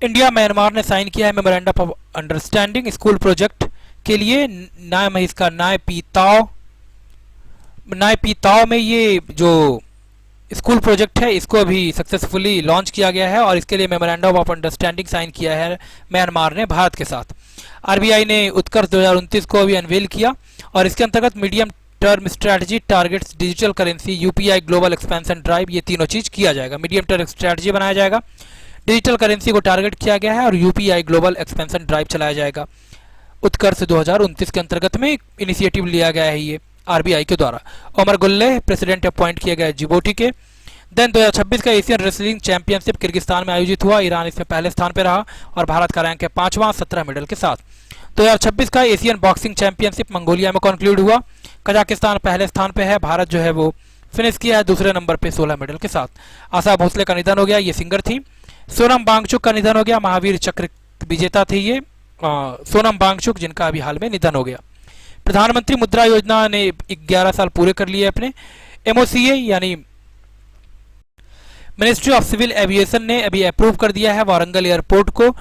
India Myanmar ने sign किया है memorandum of understanding school project के लिए। नाम है इसका नाय पी ताओ। नाय पी ताओ में ये जो स्कूल प्रोजेक्ट है इसको अभी सक्सेसफुली लॉन्च किया गया है और इसके लिए मेमोरेंडम ऑफ अंडरस्टैंडिंग साइन किया है म्यांमार ने भारत के साथ। आरबीआई ने उत्कर्ष 2029 को अभी अनवेल किया और इसके अंतर्गत medium term strategy targets digital currency UPI global expansion drive ये तीनों चीज किया जाएगा। मीडियम टर्म स्ट्रैटेजी बनाया जाएगा, डिजिटल करेंसी को टारगेट किया गया है और यूपीआई ग्लोबल एक्सपेंशन ड्राइव चलाया जाएगा। उत्कर्ष 2029 के अंतर्गत में इनिशिएटिव लिया गया है ये आरबीआई के द्वारा। ओमर गुल्ले प्रेसिडेंट अपॉइंट किए गए जिबूटी के। देन 2026 का एशियन रेसलिंग चैंपियनशिप किर्गिस्तान में आयोजित हुआ। ईरान इसमें पहले स्थान पर रहा और भारत का रैंक है 5वां 17 मेडल के साथ। 2026 का एशियन बॉक्सिंग चैंपियनशिप मंगोलिया में कंक्लूड हुआ। कजाकिस्तान पहले स्थान पे है, भारत जो है वो फिनिश किया है दूसरे नंबर पे 16 मेडल के साथ। आशा भोसले का निधन हो गया, ये सिंगर थी। सोनम वांगचुक का निधन हो गया, महावीर चक्र विजेता थी ये सोनम वांगचुक, जिनका अभी हाल में निधन हो गया। प्रधानमंत्री मुद्रा योजना ने 11 साल पूरे कर लिए अपने। एमओसीए यानी मिनिस्ट्री ऑफ सिविल एविएशन ने अभी अप्रूव कर दिया है वारंगल एयरपोर्ट को,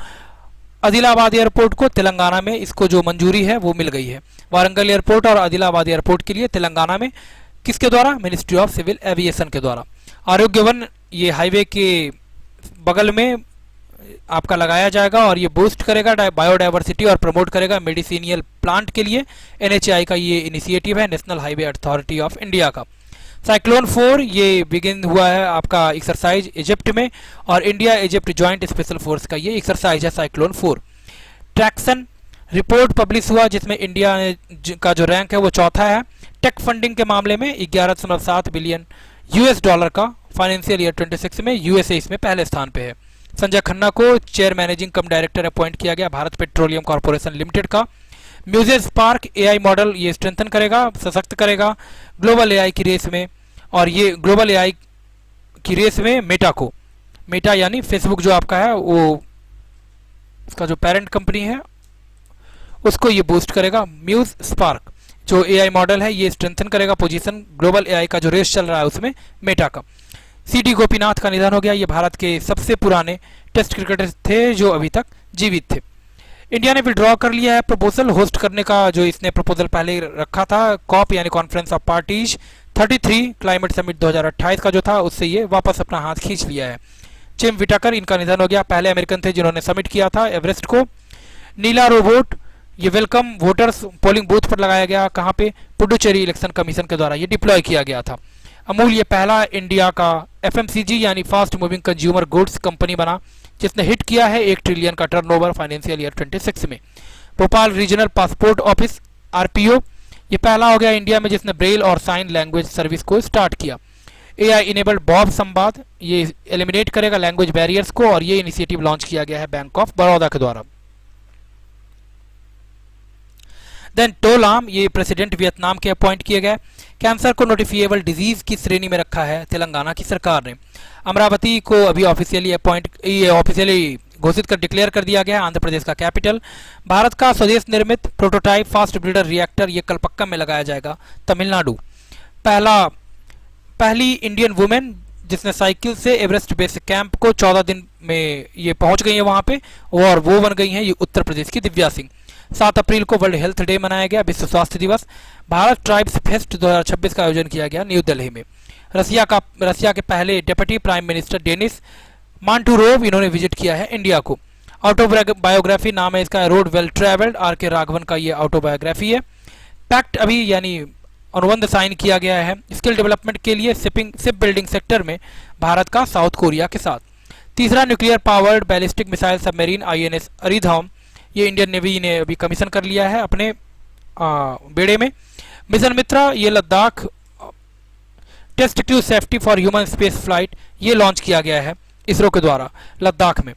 आदिलाबाद एयरपोर्ट को। तेलंगाना में इसको जो मंजूरी है वो मिल गई है। वारंगल एयरपोर्ट और आदिलाबाद एयरपोर्ट के लिए तेलंगाना में किसके द्वारा? मिनिस्ट्री ऑफ सिविल एविएशन के द्वारा। आरोग्य वन ये हाईवे के बगल में आपका लगाया जाएगा और ये बूस्ट करेगा बायोडाइवर्सिटी और प्रमोट करेगा मेडिसिनियल प्लांट के लिए। एनएचएआई का ये इनिशिएटिव है, national highway authority of India का। साइक्लोन 4 ये बिगिन हुआ है आपका एक्सरसाइज इजिप्ट में और India Egypt joint special force का ये एक्सरसाइज है साइक्लोन 4। ट्रैक्सन रिपोर्ट पब्लिश हुआ जिसमें इंडिया का जो रैंक है वो चौथा है। टेक फंडिंग के मामले में 11.7 बिलियन यूएस डॉलर का फाइनेंशियल ईयर 26 में यूएसए इसमें पहले स्थान पे है। संजय खन्ना को चेयर मैनेजिंग कम डायरेक्टर अपॉइंट किया गया भारत पेट्रोलियम कॉर्पोरेशन लिमिटेड का। म्यूजियस पार्क एआई मॉडल ये स्ट्रेंथन करेगा, सशक्त करेगा ग्लोबल एआई की रेस में। और ये ग्लोबल एआई की रेस में मेटा को, मेटा यानी फेसबुक जो आपका है वो उसका जो पेरेंट कंपनी है उसको ये बूस्ट करेगा। म्यूज स्पार्क जो एआई मॉडल है ये स्ट्रेंथन करेगा पोजीशन ग्लोबल एआई का जो रेस चल रहा है उसमें मेटा का। सीडी गोपीनाथ का निधन हो गया, ये भारत के सबसे पुराने टेस्ट क्रिकेटर थे जो अभी तक जीवित थे। इंडिया ने विड्रॉ कर लिया है प्रपोजल होस्ट करने का, जो इसने प्रपोजल पहले रखा था कॉप यानी conference of parties 33 climate summit 2028 का जो था उससे ये वापस अपना हाथ खींच लिया है। जिम विटाकर इनका निधन हो गया, पहले अमेरिकन थे जिन्होंने समिट किया था एवरेस्ट को। नीला रोबोट ये वेलकम वोटर्स पोलिंग बूथ पर लगाया गया, कहाँ पे? पुडुचेरी इलेक्शन कमीशन के द्वारा ये डिप्लॉय किया गया था। अमूल ये पहला इंडिया का एफएमसीजी यानी fast moving consumer goods company बना जिसने हिट किया है 1 ट्रिलियन का टर्नओवर फाइनेंशियल ईयर 26 में। Bhopal regional passport office RPO ये पहला हो गया इंडिया में जिसने ब्रेल और साइन लैंग्वेज सर्विस को स्टार्ट किया। एआई इनेबल्ड बॉब संवाद ये एलिमिनेट करेगा लैंग्वेज बैरियर्स को और ये इनिशिएटिव लॉन्च किया गया है बैंक ऑफ बड़ौदा के द्वारा। देन टो लाम ये प्रेसिडेंट वियतनाम के अपॉइंट किए गए। कैंसर को नोटिफिएबल डिजीज की श्रेणी में रखा है तेलंगाना की सरकार ने। अमरावती को अभी ऑफिशियली घोषित कर डिक्लेयर कर दिया गया आंध्र प्रदेश का कैपिटल। भारत का स्वदेश निर्मित प्रोटोटाइप फास्ट ब्रीडर रिएक्टर ये कलपक्कम में लगाया जाएगा तमिलनाडु। पहली इंडियन वुमेन जिसने साइकिल से एवरेस्ट बेस कैंप को 14 दिन में ये पहुंच गई है वहां पे और वो बन गई हैं ये उत्तर प्रदेश की दिव्या सिंह। 7 अप्रैल को वर्ल्ड हेल्थ डे मनाया गया, विश्व स्वास्थ्य दिवस। भारत ट्राइब्स फेस्ट 2026 का आयोजन किया गया न्यू दिल्ली में। रसिया के पहले डिप्टी प्राइम मिनिस्टर डेनिस मांटूरोव इन्होंने विजिट किया है इंडिया को। ऑटोबायोग्राफी नाम है इसका, रोड वेल ट्रेवल्ड आर के राघवन का ये ऑटोबायोग्राफी है। पैक्ट अभी यानी अनुबंध साइन किया गया है स्किल डेवलपमेंट के लिए शिप बिल्डिंग सेक्टर में भारत का साउथ कोरिया के साथ। तीसरा nuclear powered ballistic missile submarine INS Aridham ये इंडियन नेवी ने अभी कमीशन कर लिया है अपने बेड़े में। मिशन मित्रा ये Ladakh test crew safety for human space flight ये लॉन्च किया गया है इसरो के द्वारा लद्दाख में।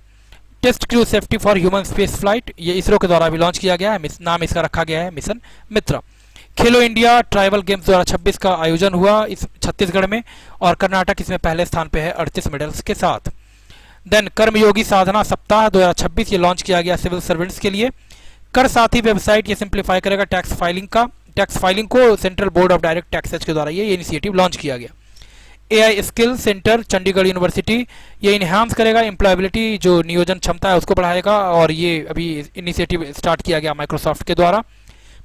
Test crew safety for human space flight ये इसरो के द्वारा भी लॉन्च किया गया है, नाम इसका रखा गया है मिशन मित्रा। खेलो इंडिया ट्राइबल गेम्स 2026 का आयोजन हुआ इस छत्तीसगढ़ में और कर्नाटक इसमें पहले स्थान पे है 38 मेडल्स के साथ। देन कर्मयोगी साधना सप्ताह 2026 ये लॉन्च किया गया सिविल सर्वेंट्स के लिए। कर साथी वेबसाइट ये सिंप्लीफाई करेगा टैक्स फाइलिंग को central board of direct taxes के द्वारा ये इनिशिएटिव लॉन्च किया गया। AI skill centre Chandigarh university, ये इन्हांस करेगा एम्प्लॉयबिलिटी, जो नियोजन क्षमता है उसको बढ़ाएगा, और ये अभी इनिशिएटिव स्टार्ट किया गया माइक्रोसॉफ्ट के द्वारा।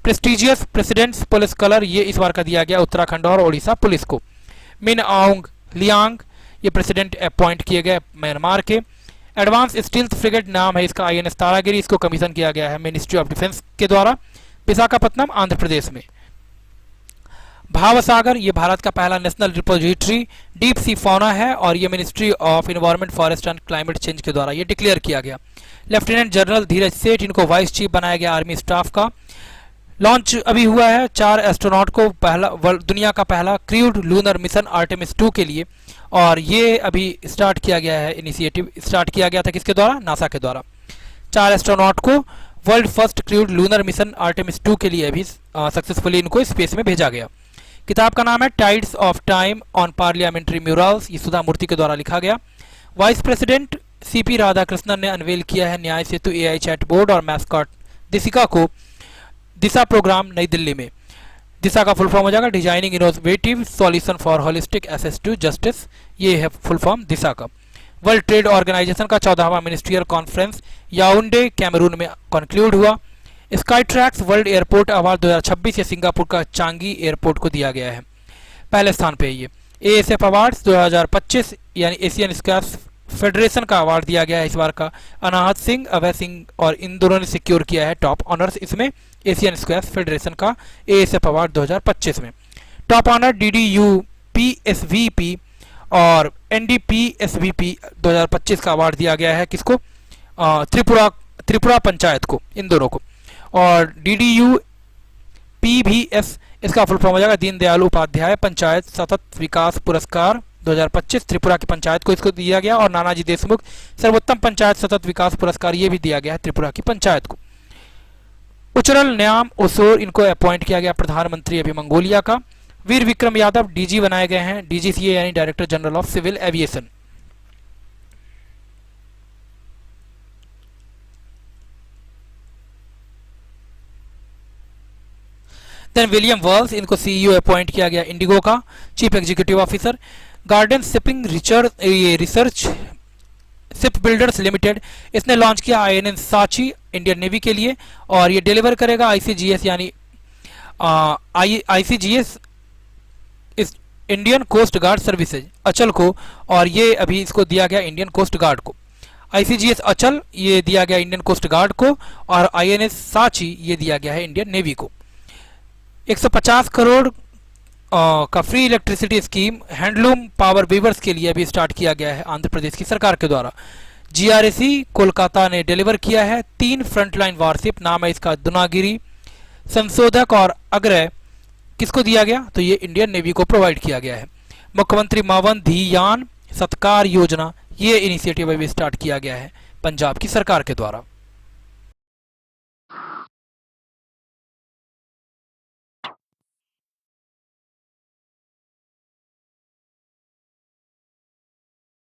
प्रेस्टिजियस प्रेसिडेंट्स पुलिस कलर, ये इस बार का दिया गया उत्तराखंड और ओडिशा पुलिस को। मिन आउंग लियांग, ये प्रेसिडेंट अपॉइंट किए गए म्यांमार के। एडवांस स्टील्थ फ्रिगेट नाम है इसका INS तारागिरी, इसको कमीशन किया गया है मिनिस्ट्री ऑफ डिफेंस के द्वारा, विशाखापत्तनम आंध्र प्रदेश में। भावसागर, ये भारत का पहला national repository deep sea fauna है, और ये ministry of environment forest and climate change के द्वारा ये डिक्लेयर किया गया। लेफ्टिनेंट जनरल धीरज सेठ, इनको वाइस चीफ बनाया गया आर्मी स्टाफ का। लॉन्च अभी हुआ है 4 एस्ट्रोनॉट को, दुनिया का पहला क्रूड लूनर मिशन आर्टेमिस 2 के लिए, और ये अभी स्टार्ट किया गया है, इनिशिएटिव स्टार्ट किया गया था किसके द्वारा, नासा के द्वारा। 4 एस्ट्रोनॉट को world first crude lunar mission Artemis 2 के लिए अभी सक्सेसफुली इनको स्पेस में भेजा गया। किताब का नाम है tides of time on parliamentary murals, ये सुधा मूर्ति के द्वारा लिखा गया। वाइस प्रेसिडेंट CP राधाकृष्णन ने अनवेल किया है न्याय सेतु AI चैट बोर्ड और मैस्कॉट दिशिका को दिशा प्रोग्राम नई दिल्ली में। दिशा का फुल फॉर्म हो जाएगा designing innovative solution for holistic access to justice, ये है फुल फॉर्म दिशा का। वर्ल्ड ट्रेड ऑर्गेनाइजेशन का 14वां मिनिस्ट्रियल कॉन्फ्रेंस याउंडे कैमरून में कंक्लूड हुआ। Sky tracks world airport award 2026 ये सिंगापुर का चांगी एयरपोर्ट को दिया गया है, पहले स्थान पे ये। ASF अवार्ड्स 2025 यानी एशियन स्काई फेडरेशन का अवार्ड दिया गया है इस बार का। अनाहत सिंह, अभय सिंह और इन दोनों ने सिक्योर किया है टॉप ऑनर्स इसमें एशियन स्काई फेडरेशन का ASF अवार्ड 2025 में। टॉप ऑनर DDU PSVP और NDPSVP 2025 का अवार्ड दिया गया है किसको, त्रिपुरा पंचायत को, इन दोनों को। और DDU PVS, इसका फुल फॉर्म हो जाएगा दीनदयाल उपाध्याय पंचायत सतत विकास पुरस्कार 2025, त्रिपुरा की पंचायत को इसको दिया गया। और नानाजी देशमुख सर्वोत्तम पंचायत सतत विकास पुरस्कार, ये भी दिया गया है त्रिपुरा की पंचायत को। उचरल न्याम ओसोर, इनको अपॉइंट किया गया प्रधानमंत्री अभी मंगोलिया का। वीर विक्रम यादव DG बनाए गए हैं, DGCA यानी director general of civil aviation. Then William वर्ल्स, इनको CEO अपॉइंट किया गया इंडिगो का chief executive officer. Garden Shipping Research Ship Builders Limited, इसने लॉन्च किया INS साची इंडियन नेवी के लिए, और ये डिलीवर करेगा ICGS यानी ICGS इस इंडियन कोस्ट गार्ड सर्विसेज अचल को, और ये अभी इसको दिया गया इंडियन कोस्ट गार्ड को। ICGS अचल ये दिया गया इंडियन कोस्ट गार्ड को, और INS साची ये दिया गया है इंडियन नेवी को। 150 करोड़ का free electricity scheme handloom power weavers के लिए भी स्टार्ट किया गया है आंध्र प्रदेश की सरकार के द्वारा। GRAC कोलकाता ने डिलीवर किया है 3 फ्रंटलाइन वारशिप, नाम है इसका दुनागिरी संशोधक, और अग्रय किसको दिया गया, तो ये इंडियन नेवी को प्रोवाइड किया गया है। मुख्यमंत्री मावन धीयान सत्कार योजना, ये इनिशिएटिव अभी स्टार्ट किया गया है पंजाब की सरकार के द्वारा।